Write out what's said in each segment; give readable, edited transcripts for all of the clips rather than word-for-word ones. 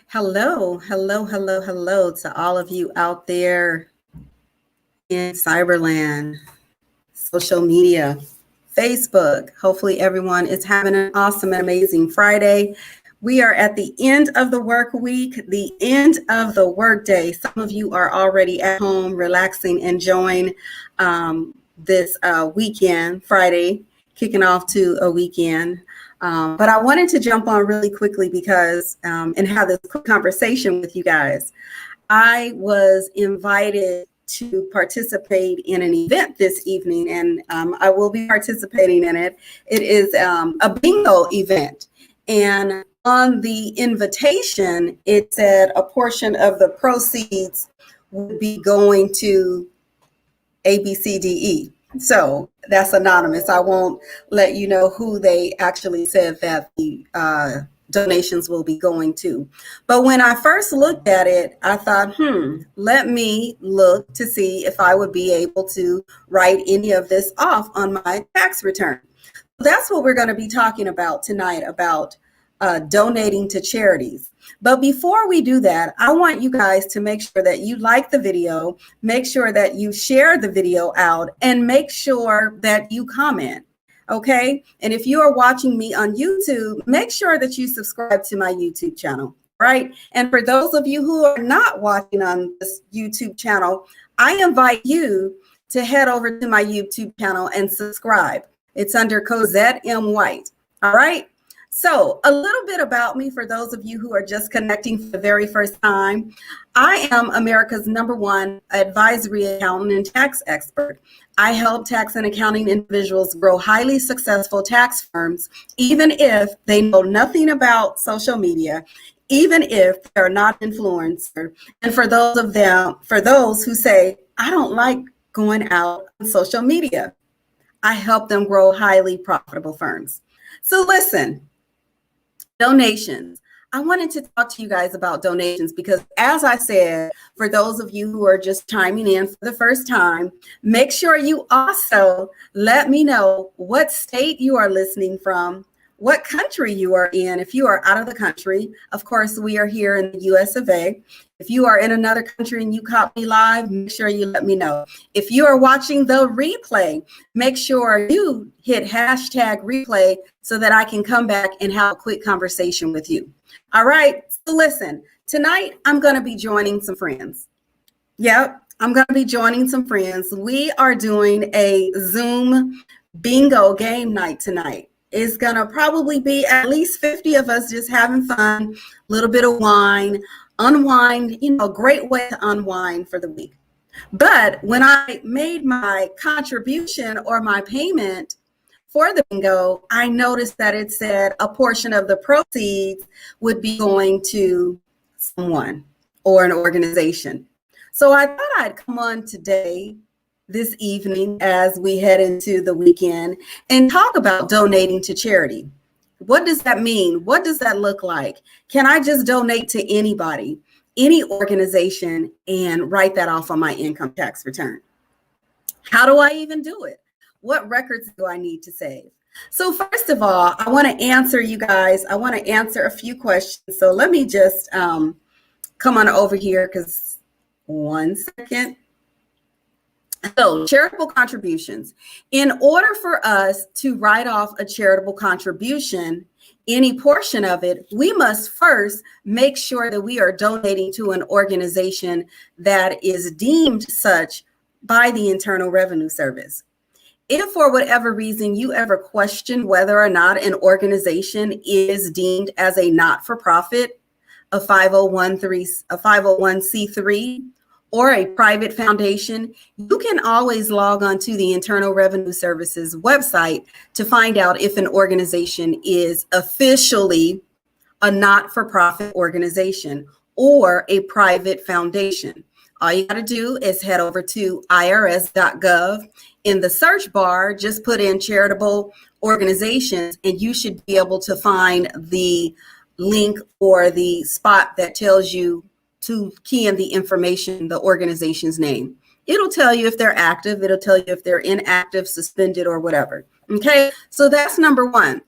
Hello, hello, hello, hello to all of you out there in Cyberland, social media, Facebook. Hopefully, everyone is having an awesome and amazing Friday. We are at the end of the work week, the end of the work day. Some of you are already at home, relaxing, enjoying this weekend, Friday, kicking off to a weekend. But I wanted to jump on really quickly because and have this quick conversation with you guys. I was invited to participate in an event this evening, and I will be participating in it. It is a bingo event, and on the invitation, it said a portion of the proceeds would be going to A, B, C, D, E. So that's anonymous. I won't let you know who they actually said that the donations will be going to. But when I first looked at it, I thought, let me look to see if I would be able to write any of this off on my tax return. That's what we're going to be talking about tonight, about donating to charities. But before we do that, I want you guys to make sure that you like the video, make sure that you share the video out, and make sure that you comment. Okay? And if you are watching me on YouTube, make sure that you subscribe to my YouTube channel, right? And for those of you who are not watching on this YouTube channel, I invite you to head over to my YouTube channel and subscribe. It's under Cosette M. White. All right? So a little bit about me for those of you who are just connecting for the very first time. I am America's #1 advisory accountant and tax expert. I help tax and accounting individuals grow highly successful tax firms, even if they know nothing about social media, even if they're not influencer. And for those who say, I don't like going out on social media, I help them grow highly profitable firms. So listen. Donations. I wanted to talk to you guys about donations because, as I said, for those of you who are just chiming in for the first time, make sure you also let me know what state you are listening from, what country you are in. If you are out of the country, of course, we are here in the US of A. If you are in another country and you caught me live, make sure you let me know. If you are watching the replay, make sure you hit hashtag replay so that I can come back and have a quick conversation with you. All right, so listen, tonight I'm going to be joining some friends. Yep, I'm going to be joining some friends. We are doing a Zoom bingo game night tonight. It's going to probably be at least 50 of us just having fun, a little bit of wine, unwind, a great way to unwind for the week. But when I made my contribution or my payment for the bingo, I noticed that it said a portion of the proceeds would be going to someone or an organization. So I thought I'd come on today, this evening, as we head into the weekend, and talk about donating to charity. What does that mean? What does that look like? Can I just donate to anybody, any organization, and write that off on my income tax return? How do I even do it? What records do I need to save? So first of all, I want to answer you guys. I want to answer a few questions. So let me just come on over here, because 1 second. So charitable contributions. In order for us to write off a charitable contribution, any portion of it, we must first make sure that we are donating to an organization that is deemed such by the Internal Revenue Service. If for whatever reason you ever question whether or not an organization is deemed as a not-for-profit, a 501c3, or a private foundation, you can always log on to the Internal Revenue Service's website to find out if an organization is officially a not-for-profit organization or a private foundation. All you got to do is head over to irs.gov. In the search bar, just put in charitable organizations, and you should be able to find the link or the spot that tells you to key in the information, the organization's name. It'll tell you if they're active. It'll tell you if they're inactive, suspended, or whatever. Okay, so that's number one.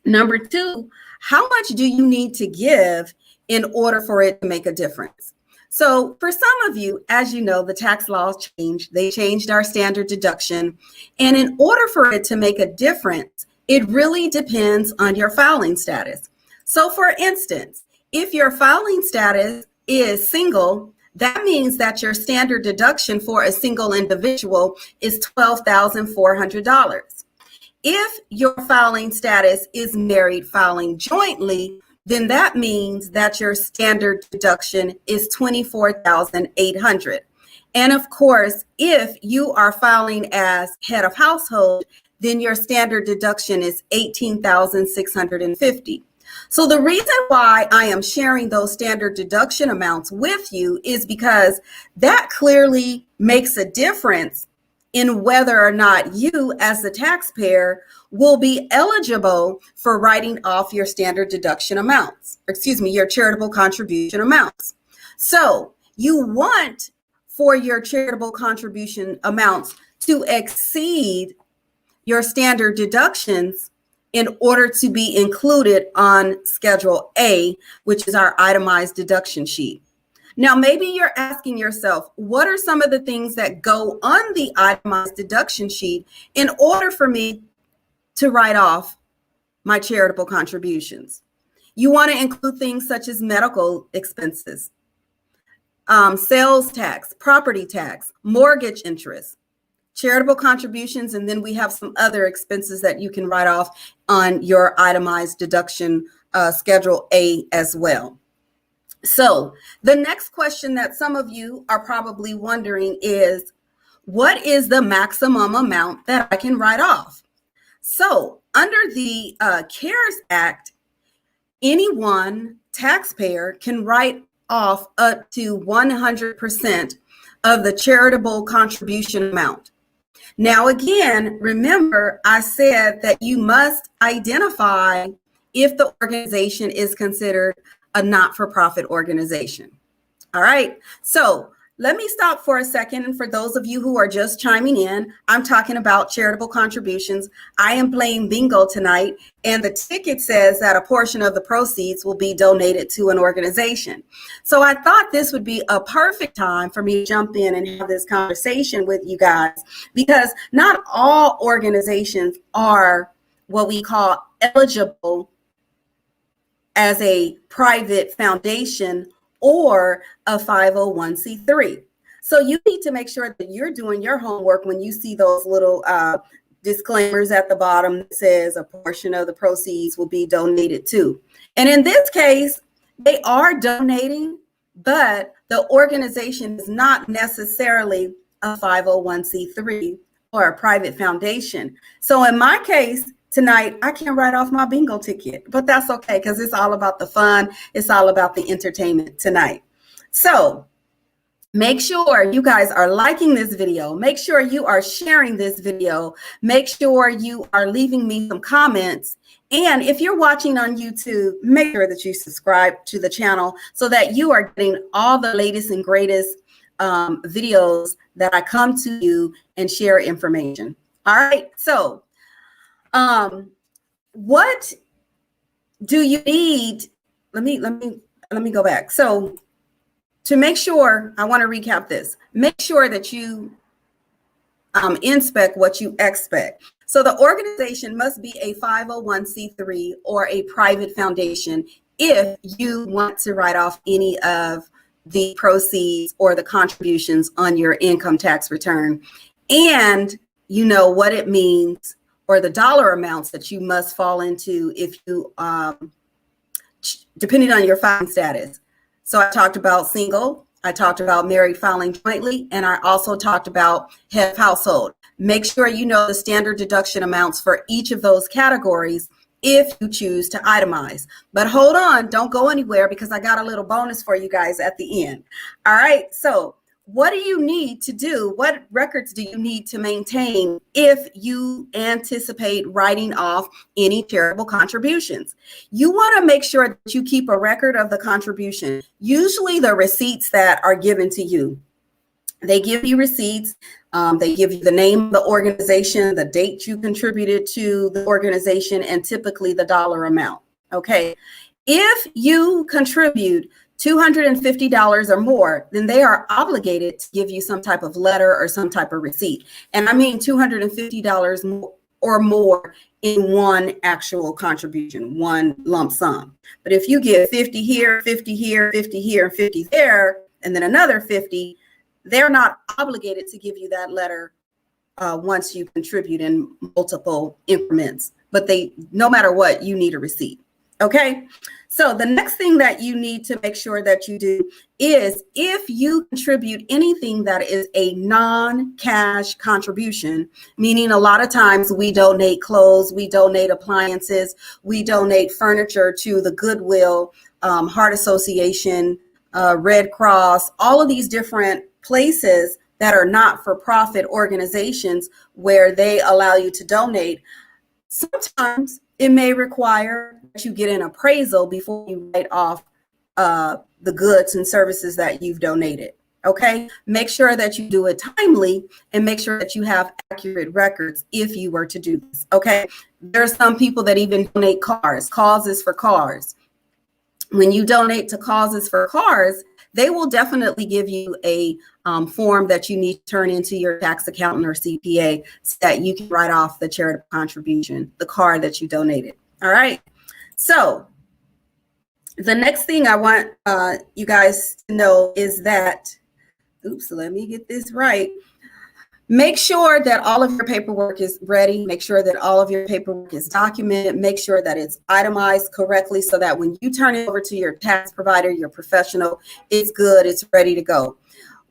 Number two, how much do you need to give in order for it to make a difference. So for some of you, as you know, the tax laws changed. They changed our standard deduction. And in order for it to make a difference, it really depends on your filing status. So for instance, if your filing status is single, that means that your standard deduction for a single individual is $12,400. If your filing status is married filing jointly, then that means that your standard deduction is $24,800. And of course, if you are filing as head of household, then your standard deduction is $18,650. So the reason why I am sharing those standard deduction amounts with you is because that clearly makes a difference in whether or not you as the taxpayer will be eligible for writing off your standard deduction amounts, your charitable contribution amounts. So you want for your charitable contribution amounts to exceed your standard deductions in order to be included on Schedule A, which is our itemized deduction sheet. Now, maybe you're asking yourself, what are some of the things that go on the itemized deduction sheet in order for me to write off my charitable contributions? You want to include things such as medical expenses, sales tax, property tax, mortgage interest, charitable contributions, and then we have some other expenses that you can write off on your itemized deduction Schedule A as well. So the next question that some of you are probably wondering is, what is the maximum amount that I can write off? So under the CARES Act, any one taxpayer can write off up to 100% of the charitable contribution amount. Now, again, remember, I said that you must identify if the organization is considered a not-for-profit organization. All right, so let me stop for a second. And for those of you who are just chiming in, I'm talking about charitable contributions. I am playing bingo tonight, and the ticket says that a portion of the proceeds will be donated to an organization. So I thought this would be a perfect time for me to jump in and have this conversation with you guys, because not all organizations are what we call eligible as a private foundation or a 501c3. So you need to make sure that you're doing your homework when you see those little disclaimers at the bottom that says a portion of the proceeds will be donated to. And in this case, they are donating, but the organization is not necessarily a 501c3 or a private foundation. So in my case, tonight, I can't write off my bingo ticket, but that's okay because it's all about the fun. It's all about the entertainment tonight. So make sure you guys are liking this video. Make sure you are sharing this video. Make sure you are leaving me some comments. And if you're watching on YouTube, make sure that you subscribe to the channel so that you are getting all the latest and greatest videos that I come to you and share information. All right, so what do you need? Let me go back. So to make sure, I want to recap this. Make sure that you inspect what you expect. So the organization must be a 501c3 or a private foundation if you want to write off any of the proceeds or the contributions on your income tax return. And you know what it means, or the dollar amounts that you must fall into if you, depending on your filing status. So I talked about single, I talked about married filing jointly, and I also talked about head of household. Make sure you know the standard deduction amounts for each of those categories if you choose to itemize. But hold on, don't go anywhere because I got a little bonus for you guys at the end. All right, so what do you need to do? What records do you need to maintain if you anticipate writing off any charitable contributions? You want to make sure that you keep a record of the contribution, usually the receipts that are given to you. They give you receipts. They give you the name of the organization, the date you contributed to the organization, and typically the dollar amount. Okay. If you contribute $250 or more, then they are obligated to give you some type of letter or some type of receipt. And I mean $250 or more in one actual contribution, one lump sum. But if you give 50 here, 50 here, 50 here, and 50 there, and then another 50, they're not obligated to give you that letter once you contribute in multiple increments. But no matter what, you need a receipt. Okay, so the next thing that you need to make sure that you do is if you contribute anything that is a non-cash contribution, meaning a lot of times we donate clothes, we donate appliances, we donate furniture to the Goodwill, Heart Association, Red Cross, all of these different places that are not-for-profit organizations where they allow you to donate. Sometimes it may require that you get an appraisal before you write off the goods and services that you've donated. Okay, make sure that you do it timely and make sure that you have accurate records if you were to do this. Okay, there are some people that even donate causes for cars. When you donate to causes for cars, they will definitely give you a form that you need to turn into your tax accountant or CPA so that you can write off the charitable contribution, the car that you donated. All right. So the next thing I want you guys to know is that, let me get this right. Make sure that all of your paperwork is ready. Make sure that all of your paperwork is documented. Make sure that it's itemized correctly so that when you turn it over to your tax provider, your professional, it's good, it's ready to go.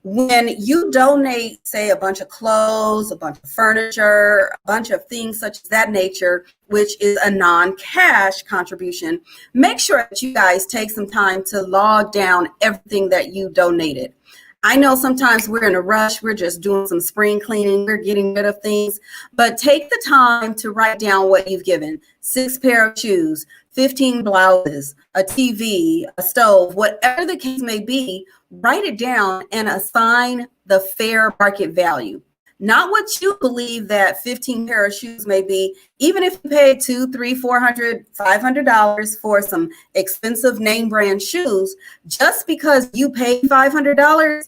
When you donate, say, a bunch of clothes, a bunch of furniture, a bunch of things such as that nature, which is a non-cash contribution, make sure that you guys take some time to log down everything that you donated. I know sometimes we're in a rush, we're just doing some spring cleaning, we're getting rid of things, but take the time to write down what you've given. 6 pair of shoes, 15 blouses, a TV, a stove, whatever the case may be, write it down and assign the fair market value. Not what you believe that 15 pair of shoes may be, even if you paid $200, $300, $400, $500 for some expensive name brand shoes, just because you paid $500,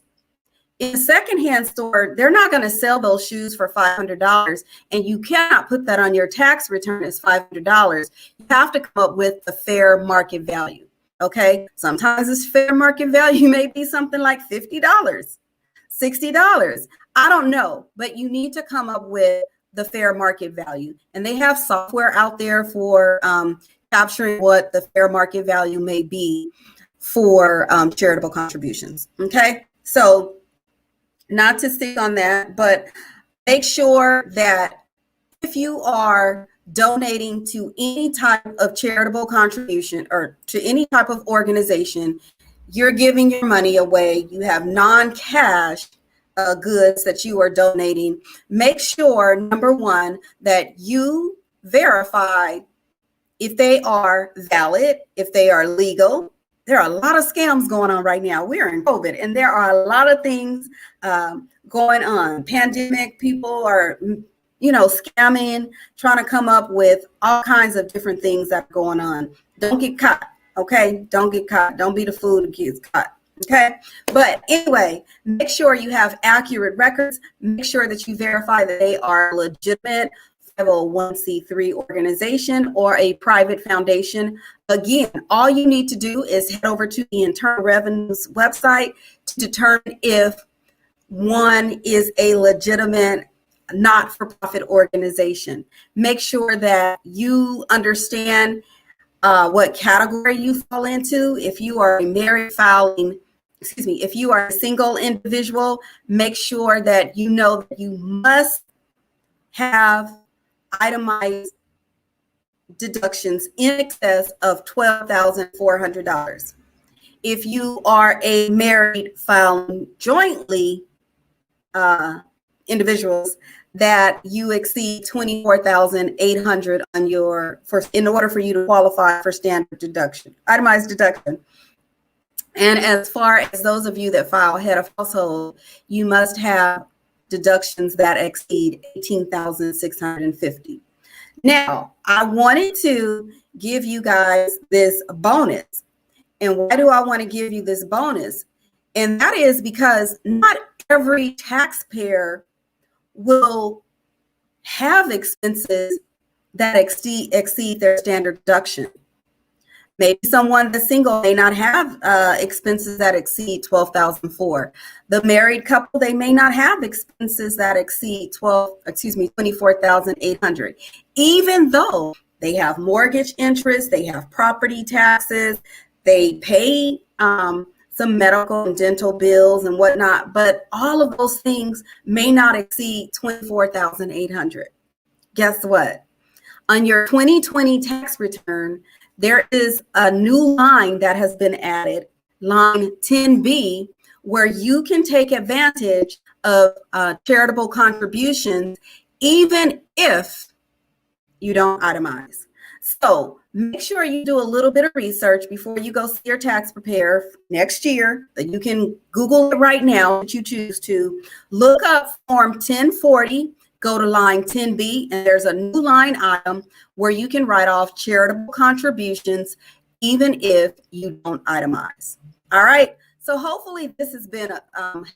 in a secondhand store, they're not going to sell those shoes for $500, and you cannot put that on your tax return as $500. You have to come up with the fair market value. Okay, sometimes this fair market value may be something like $50, $60. I don't know, but you need to come up with the fair market value. And they have software out there for capturing what the fair market value may be for charitable contributions. Okay, so not to stick on that, but make sure that if you are donating to any type of charitable contribution or to any type of organization, you're giving your money away, you have non-cash goods that you are donating, make sure, number one, that you verify if they are valid, if they are legal. There are a lot of scams going on right now. We're in COVID, and there are a lot of things going on. Pandemic, people are, scamming, trying to come up with all kinds of different things that are going on. Don't get caught, okay? Don't get caught. Don't be the fool that gets caught, okay? But anyway, make sure you have accurate records. Make sure that you verify that they are legitimate 501c3 organization or a private foundation. Again, all you need to do is head over to the Internal Revenue's website to determine if one is a legitimate not-for-profit organization. Make sure that you understand what category you fall into. If you are a if you are a single individual, make sure that you know that you must have itemized deductions in excess of $12,400. If you are a married filing jointly individuals, that you exceed $24,800 on in order for you to qualify for standard deduction, itemized deduction. And as far as those of you that file head of household, you must have deductions that exceed $18,650. Now, I wanted to give you guys this bonus. And why do I want to give you this bonus? And that is because not every taxpayer will have expenses that exceed their standard deduction. Maybe someone that's single may not have expenses that exceed $12,004. The married couple, they may not have expenses that exceed $24,800, even though they have mortgage interest, they have property taxes, they pay some medical and dental bills and whatnot, but all of those things may not exceed $24,800. Guess what? On your 2020 tax return, there is a new line that has been added, line 10B, where you can take advantage of charitable contributions even if you don't itemize. So make sure you do a little bit of research before you go see your tax preparer next year. You can Google it right now if you choose to. Look up Form 1040. Go to line 10B, and there's a new line item where you can write off charitable contributions even if you don't itemize. All right. So hopefully this has been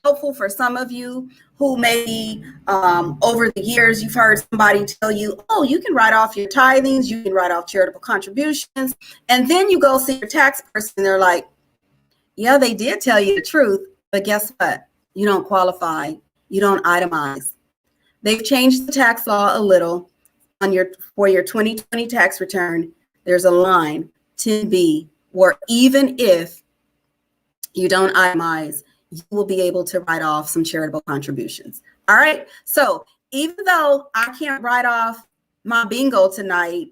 helpful for some of you who maybe over the years you've heard somebody tell you, oh, you can write off your tithings, you can write off charitable contributions, and then you go see your tax person and they're like, yeah, they did tell you the truth, but guess what? You don't qualify. You don't itemize. They've changed the tax law a little for your 2020 tax return. There's a line 10B where even if you don't itemize, you will be able to write off some charitable contributions. All right. So even though I can't write off my bingo tonight,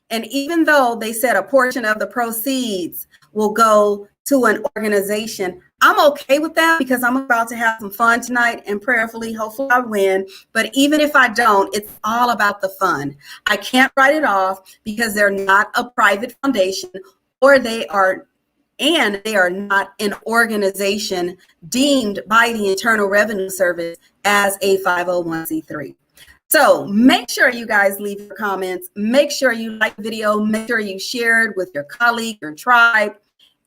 and even though they said a portion of the proceeds will go to an organization, I'm okay with that because I'm about to have some fun tonight and prayerfully, hopefully I win. But even if I don't, it's all about the fun. I can't write it off because they're not a private foundation, or they are not an organization deemed by the Internal Revenue Service as a 501c3. So make sure you guys leave your comments. Make sure you like the video. Make sure you share it with your colleague, your tribe.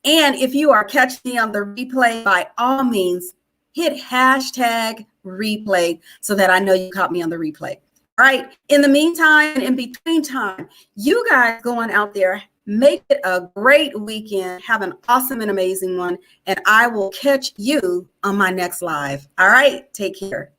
And if you are catching me on the replay, by all means, hit hashtag replay so that I know you caught me on the replay. All right. In the meantime, and in between time, you guys going out there, make it a great weekend. Have an awesome and amazing one. And I will catch you on my next live. All right. Take care.